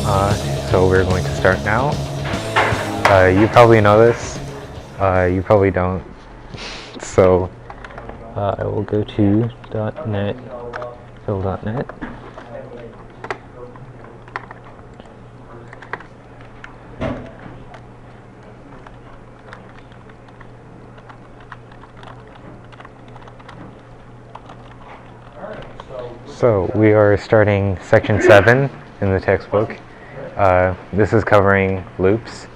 So we're going to start now. You probably know this. You probably don't. So I will go to .NET, fill.NET. So we are starting section 7 in the textbook. This is covering loops.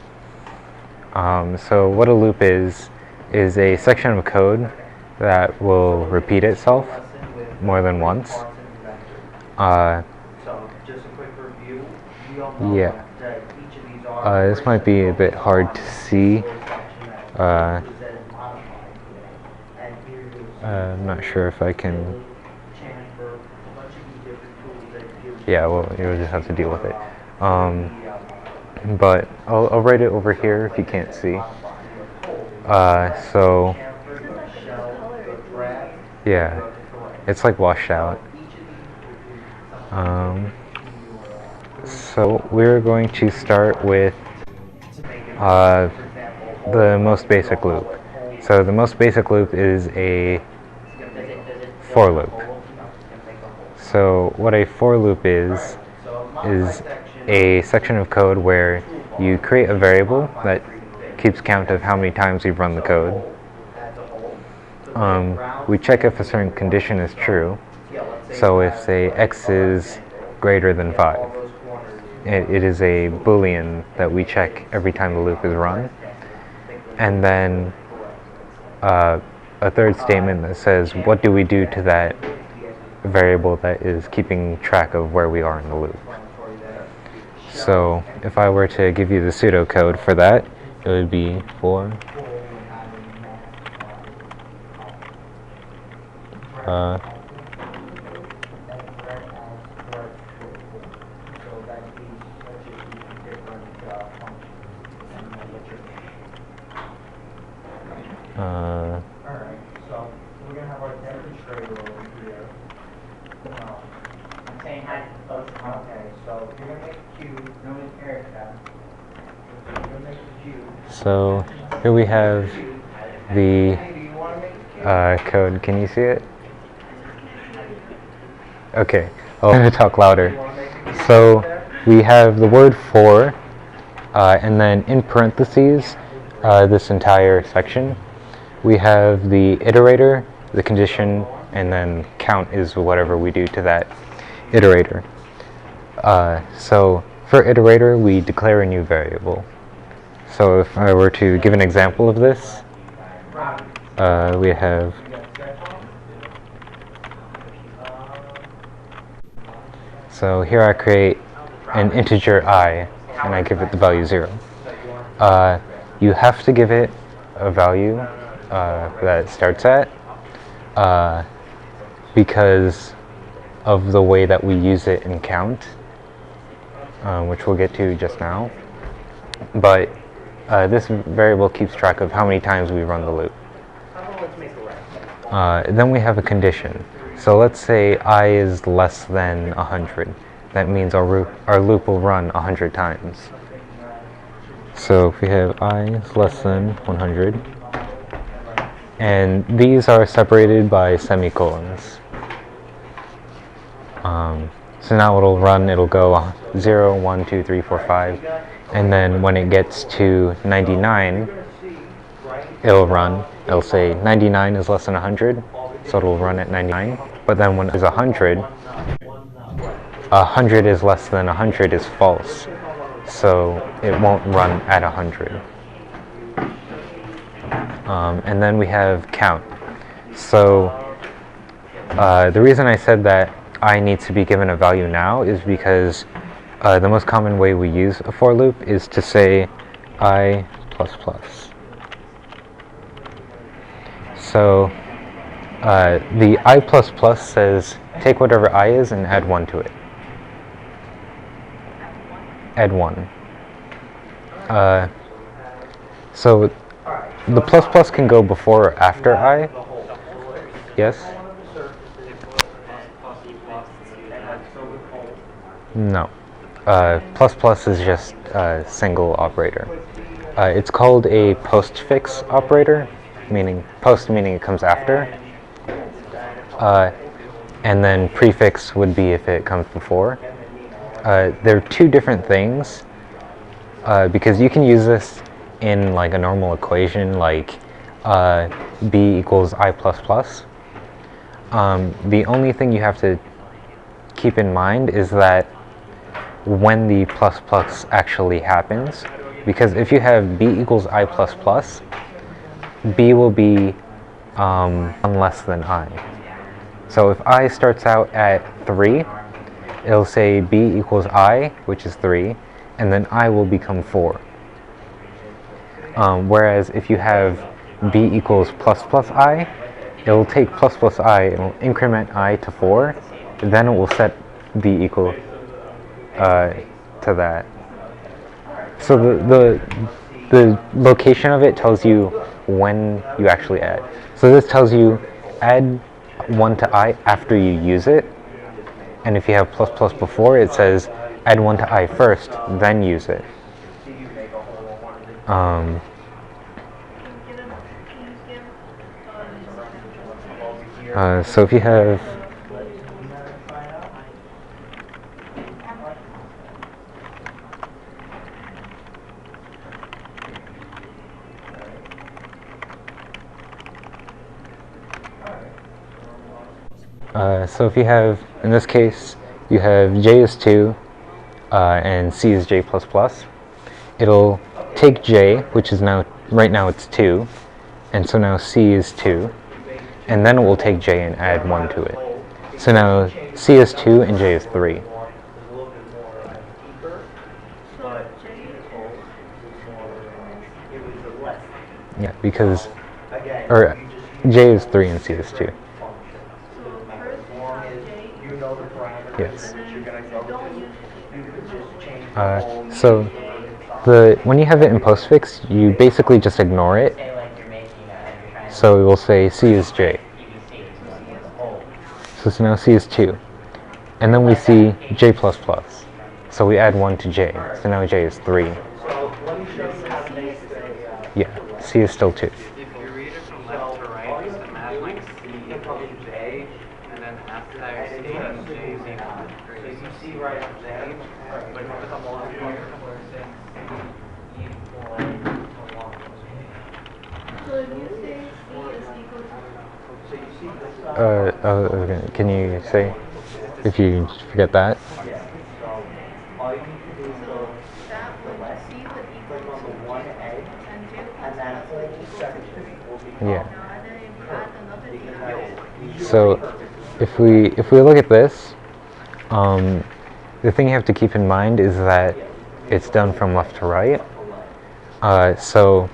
So what a loop is a section of code that will repeat itself more than once. Yeah. This might be a bit hard to see. I'm not sure if I can. Yeah, well, you'll just have to deal with it. But I'll write it over here if you can't see. So yeah, it's like washed out. So we're going to start with the most basic loop. So the most basic loop is a for loop. So what a for loop is a section of code where you create a variable that keeps count of how many times you've run the code. We check if a certain condition is true. So if, say, x is greater than 5, it is a boolean that we check every time the loop is run. And then a third statement that says, what do we do to that variable that is keeping track of where we are in the loop. So if I were to give you the pseudocode for that, it would be for Alright, so we're going to have our demonstrator over here. I'm saying hi to the folks. Okay, so you're going to make a cube known as Erica. You're going to make a cube. So here we have the code. Can you see it? Okay, I'm going to talk louder. So we have the word for, and then in parentheses, this entire section. We have the iterator, the condition, and then count is whatever we do to that iterator. So for iterator, we declare a new variable. So if I were to give an example of this, we have so here I create an integer I, and I give it the value 0. You have to give it a value that it starts at because of the way that we use it in count, which we'll get to just now. But this variable keeps track of how many times we run the loop. Then we have a condition. So let's say I is less than 100. That means our loop will run 100 times. So if we have I is less than 100, and these are separated by semicolons. So now it'll go 0, 1, 2, 3, 4, 5, and then when it gets to 99, it'll say 99 is less than 100, so it'll run at 99. But then when it's 100, 100 is less than 100 is false, so it won't run at 100. And then we have count. So the reason I said that I needs to be given a value now is because the most common way we use a for loop is to say I++. So the I++ says take whatever I is and add 1 to it. Add 1. So the plus can go before or after I. Yes? No. plus plus is just a single operator. It's called a postfix operator, meaning post meaning it comes after, and then prefix would be if it comes before. They're two different things because you can use this in like a normal equation, like b equals I plus plus. The only thing you have to keep in mind is that when the plus plus actually happens, because if you have b equals I plus plus, b will be 1 less than I. So if I starts out at 3, it'll say b equals I, which is 3, and then I will become 4. Whereas if you have b equals plus plus I, it will take plus plus I, it will increment I to 4, then it will set b equal to that. So the location of it tells you when you actually add. So this tells you add 1 to I after you use it, and if you have plus plus before, it says add 1 to I first, then use it. So if you have in this case, you have J is 2 and C is J plus plus. It'll take J, which is now, right now it's 2, and so now C is 2, and then it will take J and add 1 to it. So now C is 2 and J is 3. Yeah, because, or J is 3 and C is 2. Yes. So when you have it in postfix, you basically just ignore it. So we will say C is J. So now C is 2. And then we see J plus plus. So we add 1 to J. So now J is 3. Yeah, C is still 2. If you read it from left to right, it's the math like C equals J, and then after that you see that J is equal to 3. So you see right up there, but with a multiplier where it says C equal along. So if you say C is equal to... Okay. Can you say, if you forget that? So that would C would equal to and J plus plus would equal to 3. Yeah. Now and then if you add another thing, So if we look at this, the thing you have to keep in mind is that it's done from left to right. So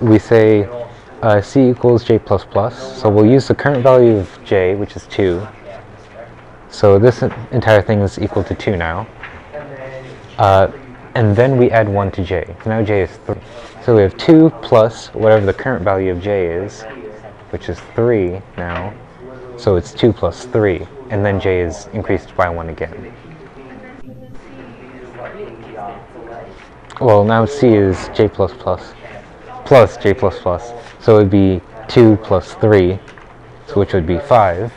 we say C equals J plus plus. So we'll use the current value of J, which is 2. So this entire thing is equal to 2 now. And then we add 1 to J. So now J is 3. So we have 2 plus whatever the current value of J is, which is 3 now. So it's 2 plus 3. And then J is increased by 1 again. Well, now C is J plus plus plus J plus plus. So it would be 2 plus 3, so which would be 5.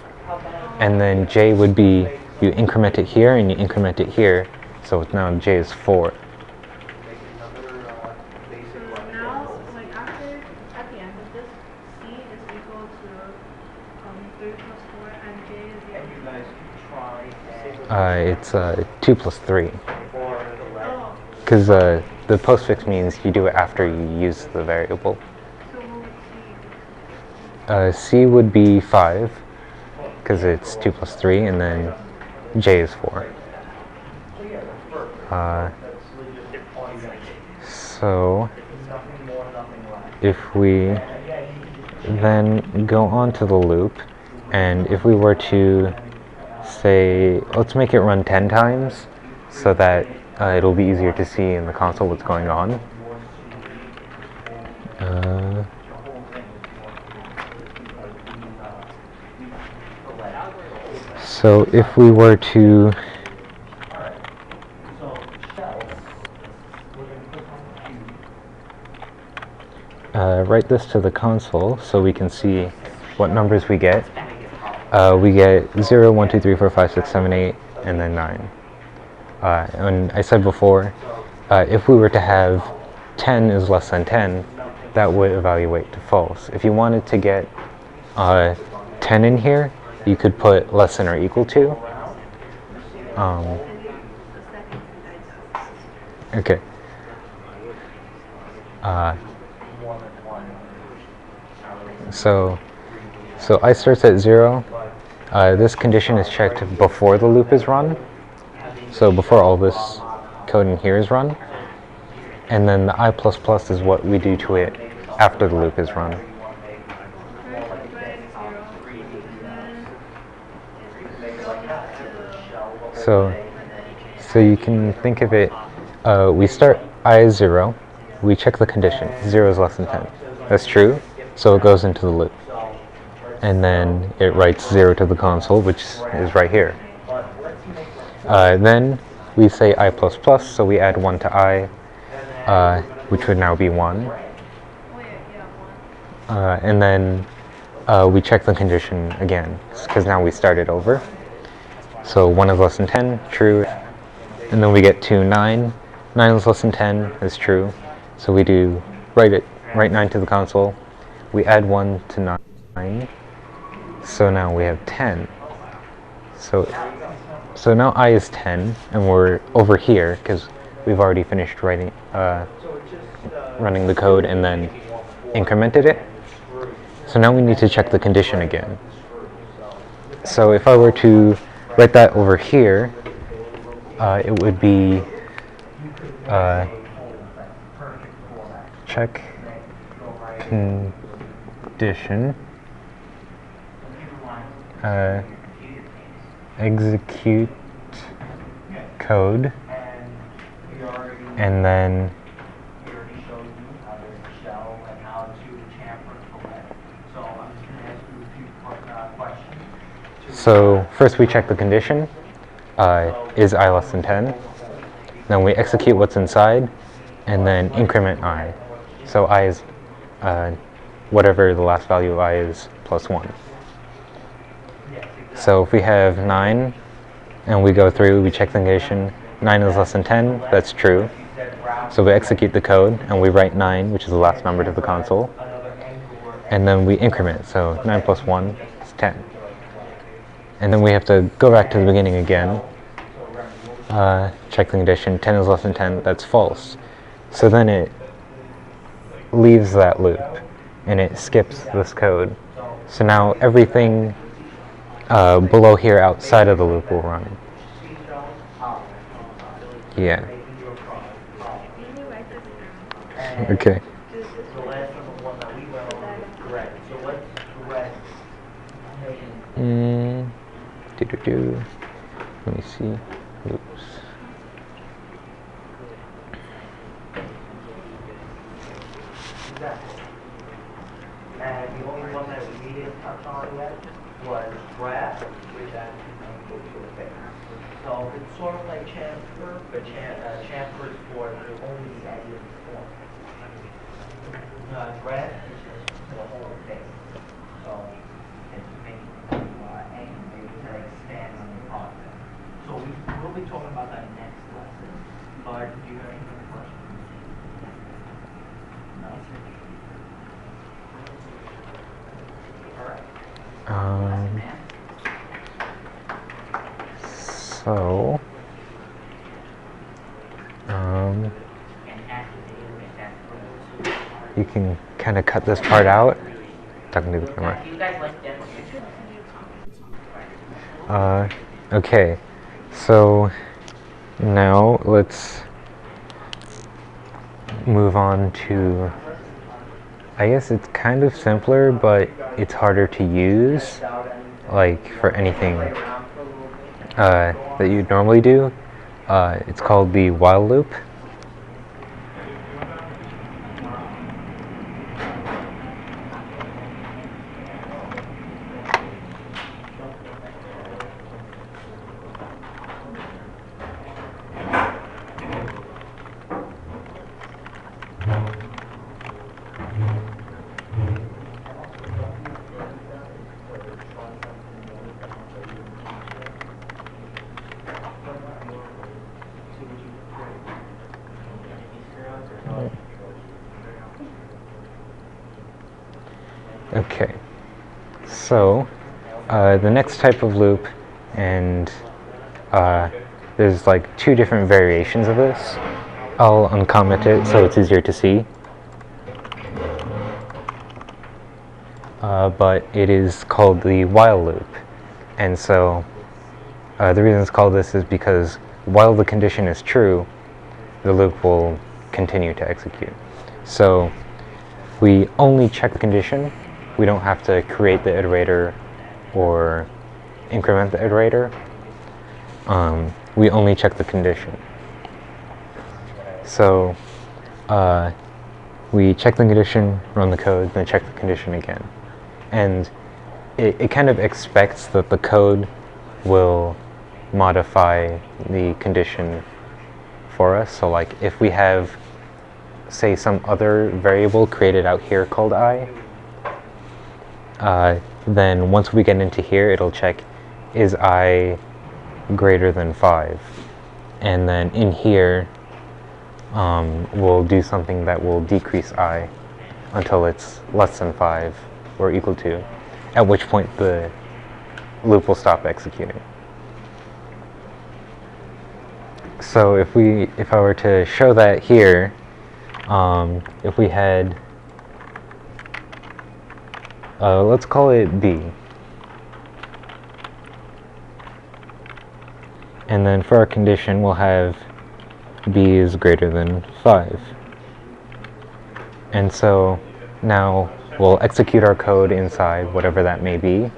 And then J would be, you increment it here and you increment it here. So now J is 4. So now, like after, at the end of this, C is equal to 3 plus 4 and J is equal to... It's 2 plus 3. Oh, Because the postfix means you do it after you use the variable. so what would C? C would be 5, because it's 2 plus 3, and then J is 4. So if we then go on to the loop, and if we were to say, let's make it run 10 times so that it'll be easier to see in the console what's going on. So if we were to Write this to the console so we can see what numbers we get. We get 0, 1, 2, 3, 4, 5, 6, 7, 8, and then 9. And I said before, if we were to have 10 is less than 10, that would evaluate to false. If you wanted to get 10 in here, you could put less than or equal to. Okay. So I starts at 0. This condition is checked before the loop is run. So before all this code in here is run. And then the I++ is what we do to it after the loop is run. So you can think of it, we start I is 0, we check the condition, 0 is less than 10. That's true, so it goes into the loop. And then it writes 0 to the console, which is right here. Then we say I++, so we add 1 to I, which would now be 1. And then we check the condition again, because now we started over. So 1 is less than 10, true. And then we get to 9. 9 is less than 10, is true. So we do write 9 to the console. We add 1 to 9. So now we have 10. So now I is 10, and we're over here because we've already finished running the code and then incremented it. So now we need to check the condition again. So if I were to write that over here, it would be check condition, execute code, and then so first we check the condition, is I less than 10, then we execute what's inside, and then increment I. So I is whatever the last value of I is plus 1. So if we have 9, and we go through, we check the condition, 9 is less than 10, that's true. So we execute the code, and we write 9, which is the last number to the console. And then we increment, so 9 plus 1 is 10. And then we have to go back to the beginning again, check the condition, 10 is less than 10, that's false. So then it leaves that loop, and it skips this code. So now everything below here outside of the loop will run. Yeah. Okay. Let me see. Oops. And the only one that we didn't touch on yet was draft, which actually goes to the thing. So it's sort of like transfer, but transfer is for only the end of the form. Draft is just the whole thing. So it's making anything to expand on the content. So we'll be talking about that next lesson. But do you have any other questions? No? So you can kind of cut this part out. Talking to the camera. Okay, so now let's move on to, I guess it's kind of simpler, but it's harder to use, like for anything that you'd normally do. It's called the while loop. Okay, so the next type of loop, and there's like two different variations of this. I'll uncomment it so it's easier to see. But it is called the while loop. And so the reason it's called this is because while the condition is true, the loop will continue to execute. So we only check the condition. We don't have to create the iterator or increment the iterator. We only check the condition. So we check the condition, run the code, then check the condition again. And it kind of expects that the code will modify the condition for us. So like if we have, say, some other variable created out here called I, then once we get into here, it'll check, is I greater than 5? And then in here, we'll do something that will decrease I until it's less than 5 or equal to, at which point the loop will stop executing. So if I were to show that here, if we had, let's call it B. And then for our condition, we'll have B is greater than 5. And so now we'll execute our code inside, whatever that may be,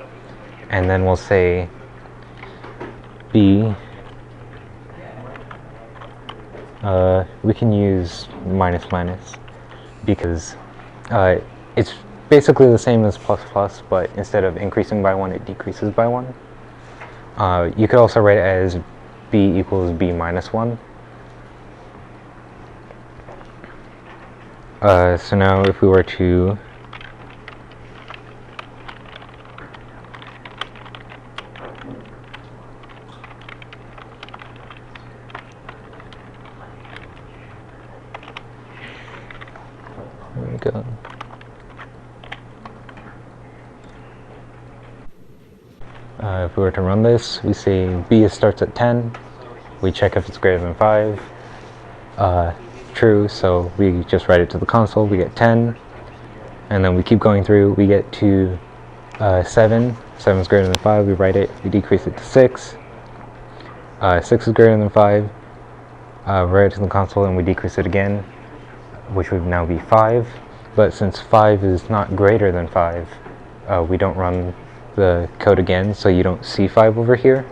and then we'll say B, we can use minus minus because it's basically the same as plus plus, but instead of increasing by 1, it decreases by 1. You could also write it as B equals B minus 1. So now if we were to there we go. If we were to run this, we say B starts at 10. We check if it's greater than 5. True, so we just write it to the console. We get 10, and then we keep going through. We get to 7. 7 is greater than 5. We write it. We decrease it to 6. 6 is greater than 5. Write it to the console, and we decrease it again, which would now be 5. But since 5 is not greater than 5, we don't run the code again, so you don't see 5 over here,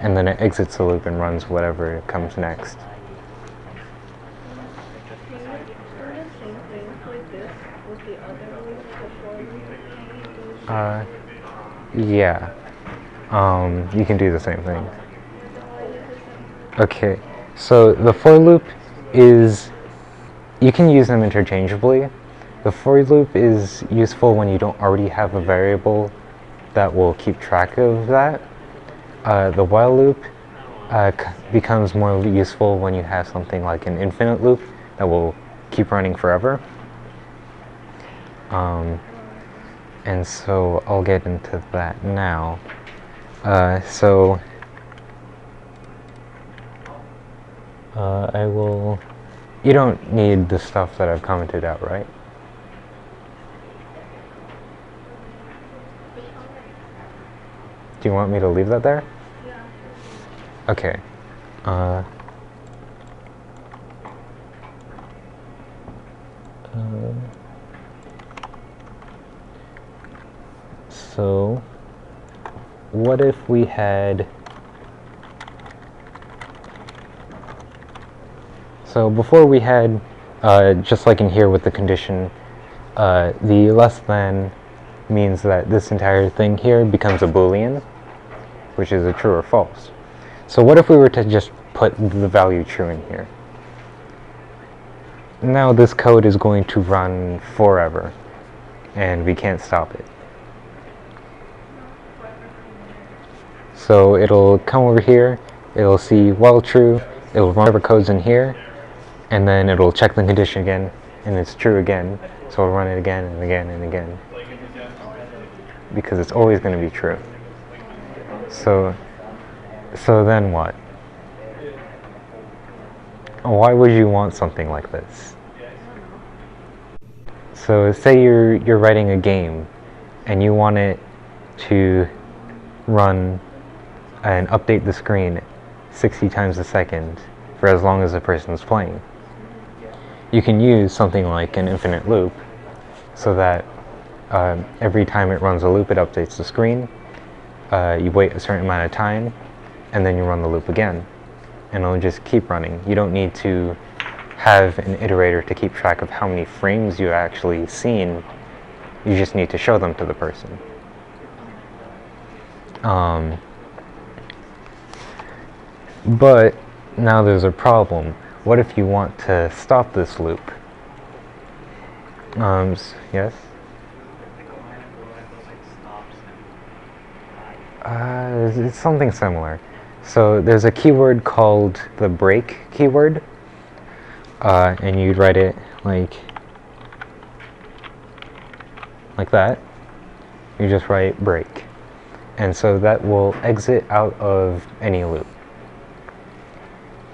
and then it exits the loop and runs whatever comes next. Can you do the same thing like this with the other loop before you Yeah, you can do the same thing. Okay, so the for loop is, you can use them interchangeably. The for loop is useful when you don't already have a variable that will keep track of that. The while loop becomes more useful when you have something like an infinite loop that will keep running forever. And so I'll get into that now. I will, you don't need the stuff that I've commented out, right? Do you want me to leave that there? Yeah. Okay. So, what if we had... So before we had, just like in here with the condition, the less than means that this entire thing here becomes a Boolean, which is a true or false. So what if we were to just put the value true in here? now this code is going to run forever, and we can't stop it. So it'll come over here, it'll see while true, it'll run whatever code's in here, and then it'll check the condition again, and it's true again, so it'll run it again and again and again, because it's always going to be true. So then what? Why would you want something like this? So say you're writing a game, and you want it to run and update the screen 60 times a second for as long as the person's playing. You can use something like an infinite loop, so that every time it runs a loop, it updates the screen. You wait a certain amount of time, and then you run the loop again, and it'll just keep running. You don't need to have an iterator to keep track of how many frames you've actually seen. You just need to show them to the person. But now there's a problem. What if you want to stop this loop? Yes? It's something similar. So there's a keyword called the break keyword, and you'd write it like that. You just write break, and so that will exit out of any loop.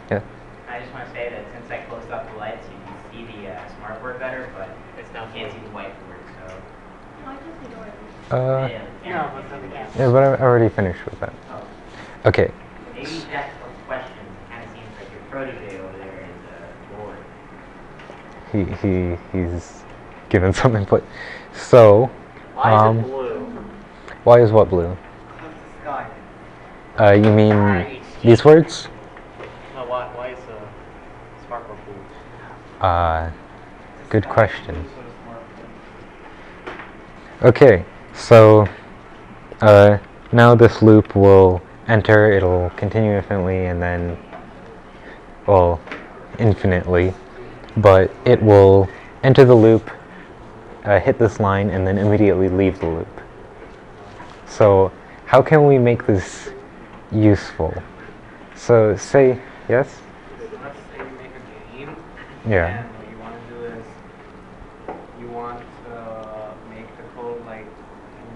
Yeah. I just want to say that since I closed off the lights, you can see the smart board better, but it's now can't see the whiteboard. So. I just need to write this. Yeah, but I already finished with that. Oh. Okay. Maybe that's the question. It kind of seems like your protege over there is bored. He's given some input. So, Why is it blue? why is what blue? Because the sky. You mean these words? No, why is smart board blue? Good question. Okay, so now this loop will enter, it'll continue infinitely, and then, well, infinitely, but it will enter the loop, hit this line, and then immediately leave the loop. So how can we make this useful? So say, yes? Let's say you make a game. Yeah. And what you want to do is you want to make the code like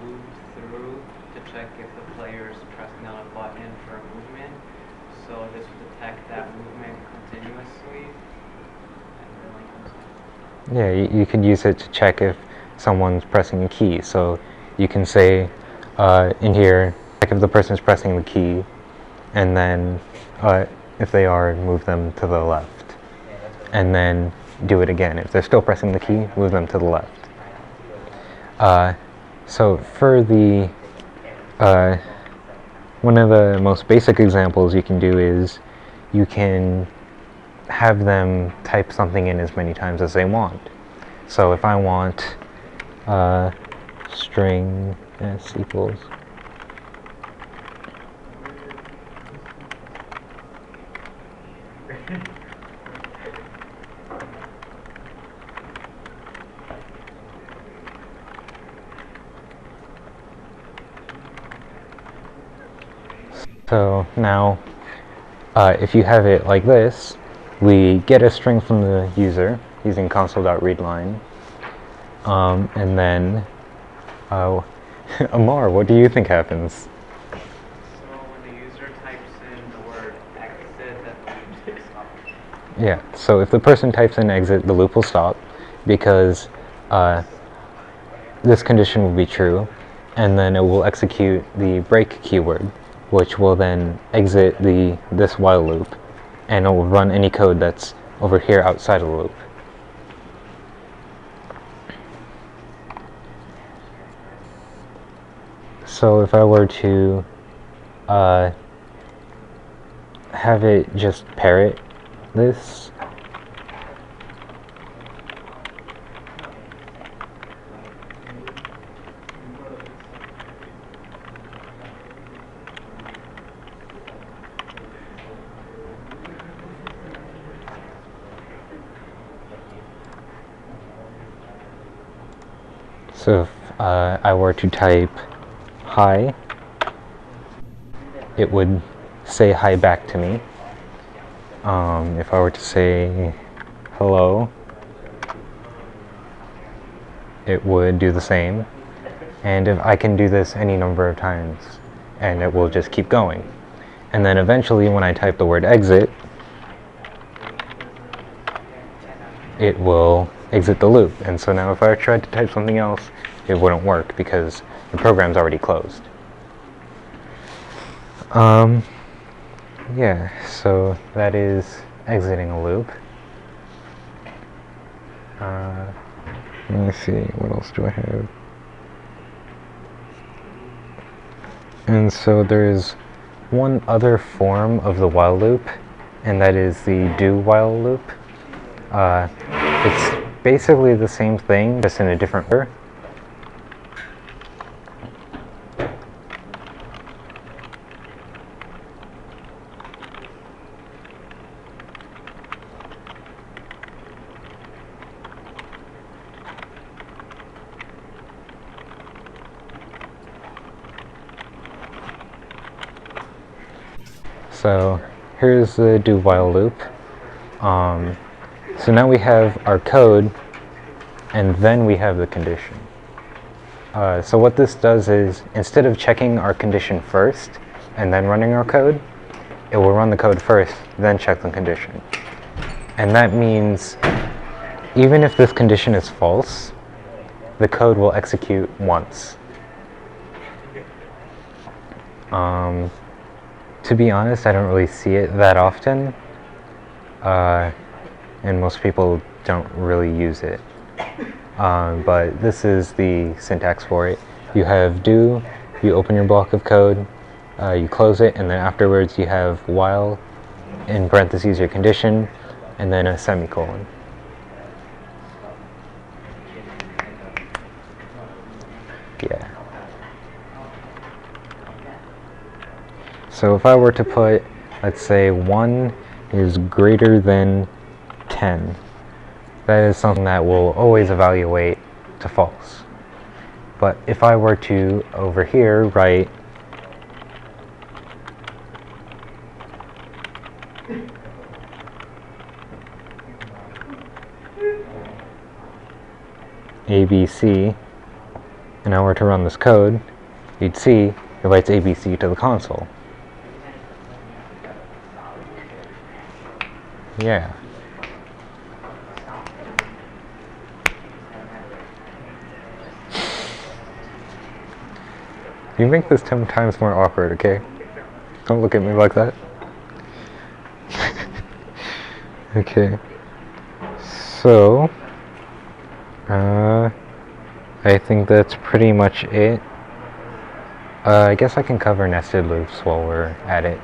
loop through to check if the player is pressing on a button for a movement. So this will detect that movement continuously. Yeah, you could use it to check if someone's pressing a key. So you can say in here, check if the person's pressing the key, and then if they are, move them to the left. And then do it again. If they're still pressing the key, move them to the left. So for the one of the most basic examples you can do is you can have them type something in as many times as they want. So if I want string s equals so now if you have it like this, we get a string from the user using console.readline, and then Amar, what do you think happens? So when the user types in the word exit, that loop will stop. Yeah, so if the person types in exit, the loop will stop because this condition will be true, and then it will execute the break keyword, which will then exit this while loop, and it will run any code that's over here outside of the loop. So if I were to have it just parrot this, So if I were to type hi, it would say hi back to me. If I were to say hello, it would do the same. And if I can do this any number of times, and it will just keep going. And then eventually when I type the word exit, it will exit the loop. And so now if I tried to type something else, it wouldn't work because the program's already closed. Yeah, so that is exiting a loop. Let me see, what else do I have? And so there's one other form of the while loop, and that is the do while loop. It's basically the same thing, just in a different order. So here's the do while loop. So now we have our code, and then we have the condition. So what this does is, instead of checking our condition first and then running our code, it will run the code first, then check the condition. And that means even if this condition is false, the code will execute once. To be honest, I don't really see it that often, and most people don't really use it. But this is the syntax for it. You have do, you open your block of code, you close it, and then afterwards you have while, in parentheses your condition, and then a semicolon. Yeah. So if I were to put, let's say 1 is greater than 10, that is something that will always evaluate to false. But if I were to, over here, write ABC, and I were to run this code, you'd see it writes ABC to the console. Yeah. You make this 10 times more awkward, okay? Don't look at me like that. Okay. So, I think that's pretty much it. I guess I can cover nested loops while we're at it.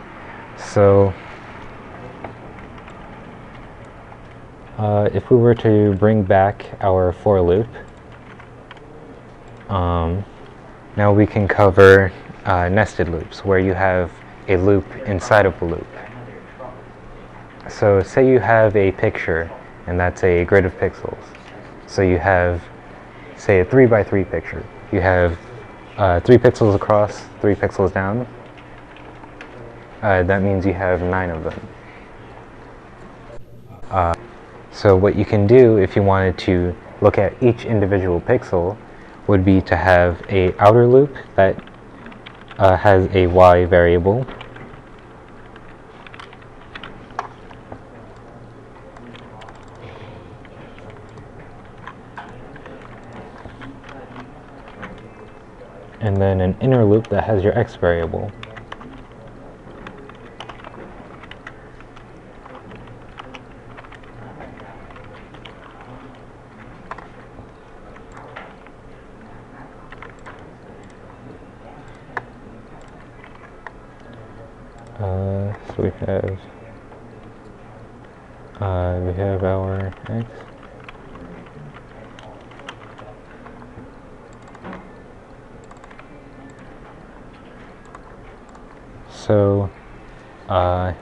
So, if we were to bring back our for loop, now we can cover nested loops, where you have a loop inside of a loop. So say you have a picture, and that's a grid of pixels. So you have, say, a 3x3 picture. You have 3 pixels across, 3 pixels down. That means you have 9 of them. So what you can do if you wanted to look at each individual pixel would be to have a outer loop that has a y variable. And then an inner loop that has your x variable. So we have our x. So I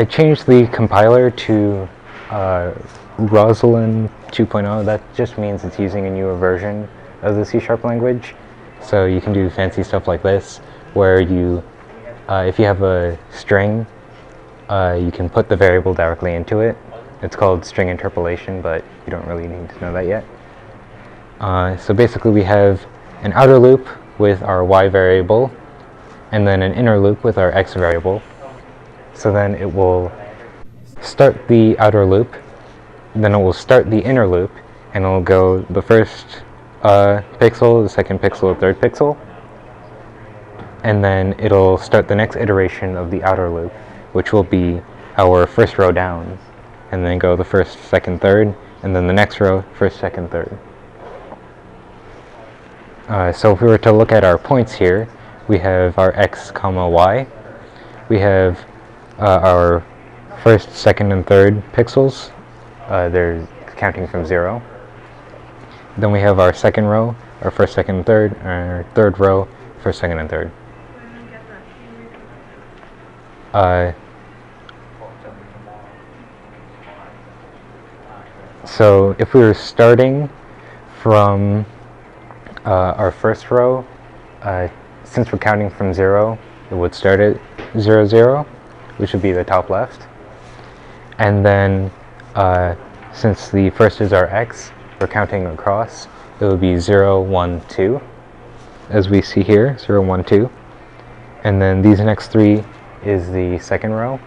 changed the compiler to Roslyn 2.0, that just means it's using a newer version of the C# language. So you can do fancy stuff like this, where you, if you have a string, you can put the variable directly into it. It's called string interpolation, but you don't really need to know that yet. So basically we have an outer loop with our y variable, and then an inner loop with our x variable. So then it will start the outer loop, then it will start the inner loop, and it will go the first pixel, the second pixel, the third pixel, and then it'll start the next iteration of the outer loop, which will be our first row down, and then go the first, second, third, and then the next row, first, second, third. So if we were to look at our points here, we have our x, comma, y. We have our first, second, and third pixels. They're counting from 0. Then we have our second row, our first, second, and third, and our third row, first, second, and third. So if we were starting from our first row, since we're counting from 0, it would start at 0, 0, which would be the top left. And then since the first is our x, we're counting across, it would be 0, 1, 2, as we see here, 0, 1, 2. And then these next 3 is the second row.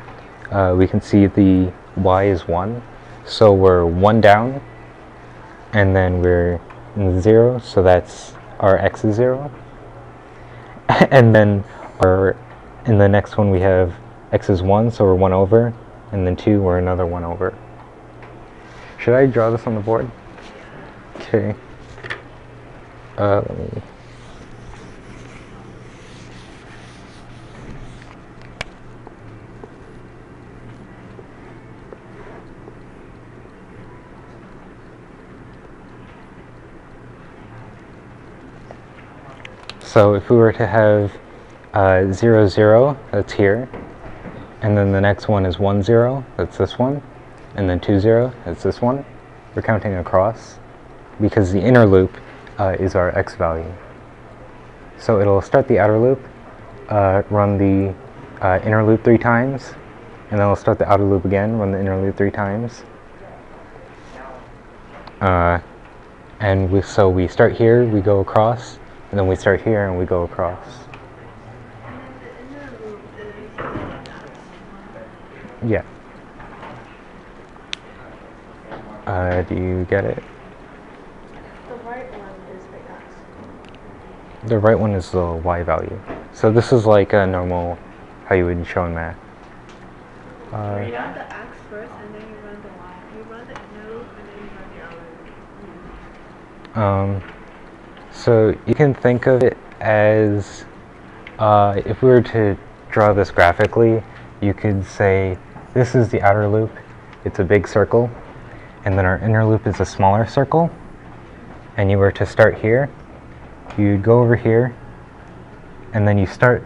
We can see the y is 1, so we're 1 down, and then we're in 0, so that's our x is 0. And then in the next one we have x is 1, so we're 1 over, and then 2, we're another 1 over. Should I draw this on the board? Okay. Let me... So if we were to have 0, 0, that's here, and then the next one is 1, 0, that's this one, and then 2, 0, that's this one. We're counting across because the inner loop is our x value. So it'll start the outer loop, run the inner loop 3 times, and then it'll start the outer loop again, run the inner loop 3 times. So we start here, we go across, and then we start here and we go across. Yeah. Do you get it? The right one is the x. The right one is the y value. So this is like a normal, how you would show in math. You run the x first and then you run the y. You run the inner loop and then you run the outer loop. So you can think of it as, if we were to draw this graphically, you could say this is the outer loop, it's a big circle, and then our inner loop is a smaller circle, and you were to start here, you'd go over here, and then you start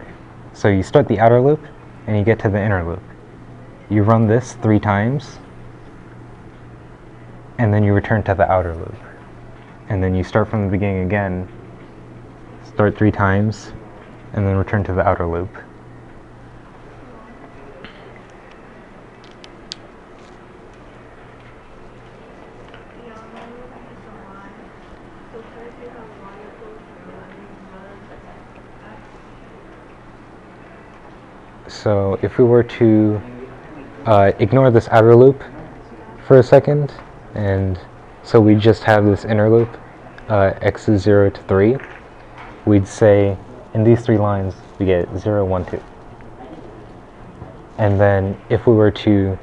the outer loop, and you get to the inner loop. You run this 3 times, and then you return to the outer loop. And then you start from the beginning again, start 3 times, and then return to the outer loop. So if we were to ignore this outer loop for a second, and so we just have this inner loop, x is 0 to 3, we'd say in these 3 lines we get 0, 1, 2. And then if we were to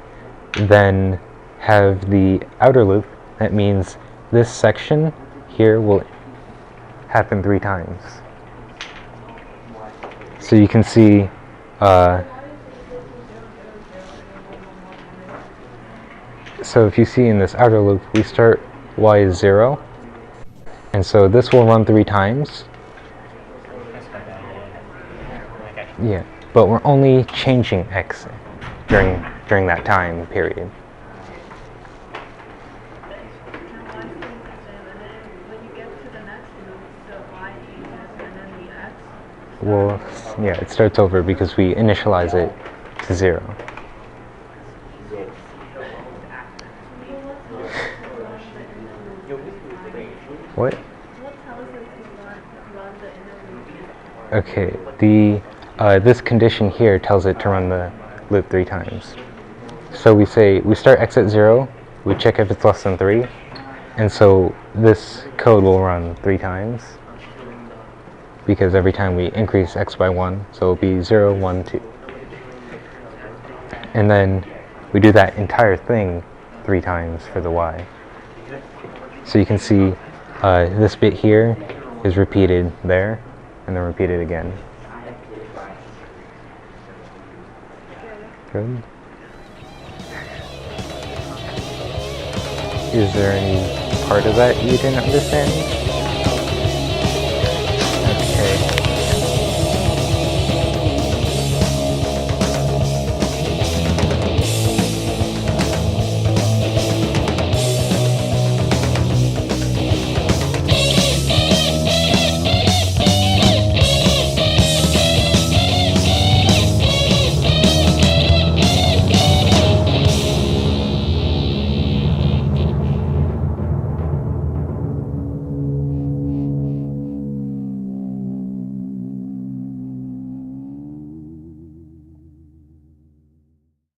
then have the outer loop, that means this section here will happen 3 times. So you can see so if you see in this outer loop, we start y is 0, and so this will run 3 times. Yeah, but we're only changing x during that time period. well, yeah, it starts over because we initialize it to 0. What? What tells it to run the inner loop? Okay, this condition here tells it to run the loop 3 times. So we start x at 0, we check if it's less than 3, and so this code will run 3 times, because every time we increase x by 1, so it'll be 0, 1, 2. And then we do that entire thing 3 times for the y. So you can see this bit here is repeated there, and then repeated again. Good. Is there any part of that you didn't understand?